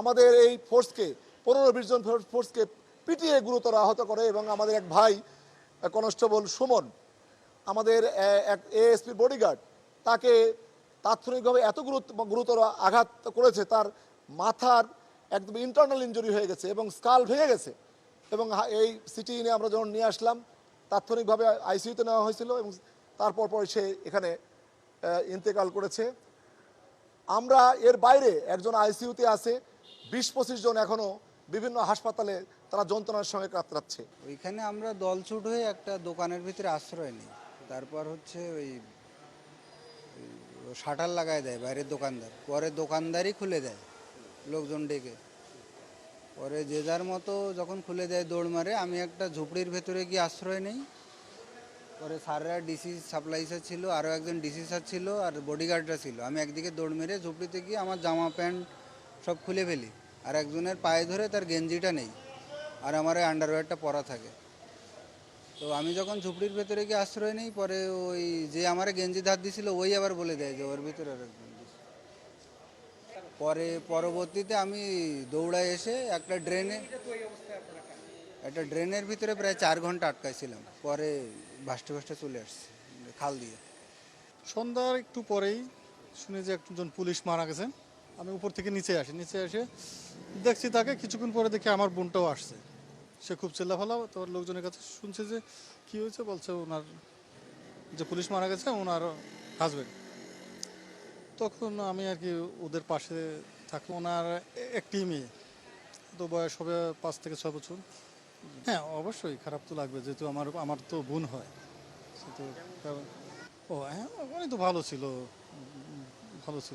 আমাদের এই ফোর্সকে 15-20 জন ফোর্সকে পিটিয়ে গুরুতর আহত করে এবং আমাদের এক ভাই কনস্টেবল সুমন আমাদের এক এএসপি বডিগার্ড তাকে তাৎক্ষণিকভাবে এত গুরুতর আঘাত করেছে, তার মাথার একদম ইন্টারনাল ইনজুরি হয়ে গেছে এবং স্কাল ভেঙে গেছে। এবং এই সিটি নিয়ে আমরা যখন নিয়ে আসলাম তাৎক্ষণিকভাবে আইসিইউতে নেওয়া হয়েছিল এবং তারপর সে এখানে ইন্তেকাল করেছে। আমরা এর বাইরে একজন আইসিইউতে আছে, 20-25 জন এখনও বিভিন্ন হাসপাতালে তারা যন্ত্রণার সঙ্গে কাতরাচ্ছে। ওইখানে আমরা দলছুট হয়ে একটা দোকানের ভিতরে আশ্রয় নিই। তারপর হচ্ছে ওই শাটার লাগায় দেয় বাইরের দোকানদার, পরে দোকানদারই খুলে দেয় লোকজন ডেকে। পরে যে যার মতো যখন খুলে দেয় দৌড় মারে। আমি একটা ঝুপড়ির ভেতরে গিয়ে আশ্রয় নেই। পরে স্যাররা ডিসি সাপ্লাই স্যার ছিল, আরও একজন ডিসি স্যার ছিল, আর বডিগার্ডরা ছিল। আমি একদিকে দৌড় মেরে ঝুপড়িতে গিয়ে আমার জামা প্যান্ট সব খুলে ফেলি, আর একজনের পায়ে ধরে তার গেঞ্জিটা নেই, আর আমার ওই আন্ডারওয়্যারটা পরা থাকে। তো আমি যখন ঝুপড়ির ভেতরে গিয়ে আশ্রয় নেই, পরে ওই যে আমার গেঞ্জি ধার দিছিল ওই আবার বলে দেয় যে ওর ভিতরে আর একজন দিছে। পরে পরবর্তীতে আমি দৌড়ায় এসে একটা ড্রেনের ভিতরে প্রায় 4 ঘন্টা আটকাইছিলাম। পরে ভাসতে ভাসতে চলে আসছি খাল দিয়ে। সন্ধ্যার একটু পরেই শুনি যে একজন পুলিশ মারা গেছে। আমি উপর থেকে নিচে এসে দেখছি তাকে। কিছুক্ষণ পরে দেখি আমার বোনটাও আসছে। সে খুব চিল্লাফালা, তোর লোকজনের কাছে শুনছে যে কী হয়েছে, বলছে ওনার যে পুলিশ মারা গেছে ওনার হাজবেন্ড। তখন আমি আর কি ওদের পাশে থাকি। ওনার একটি মেয়ে, তো বয়স হবে 5 থেকে 6 বছর। হ্যাঁ, অবশ্যই খারাপ তো লাগবে, যেহেতু আমার তো বোন হয়। সে তো কারণ ও হ্যাঁ, উনি তো ভালো ছিল, ভালো ছিল।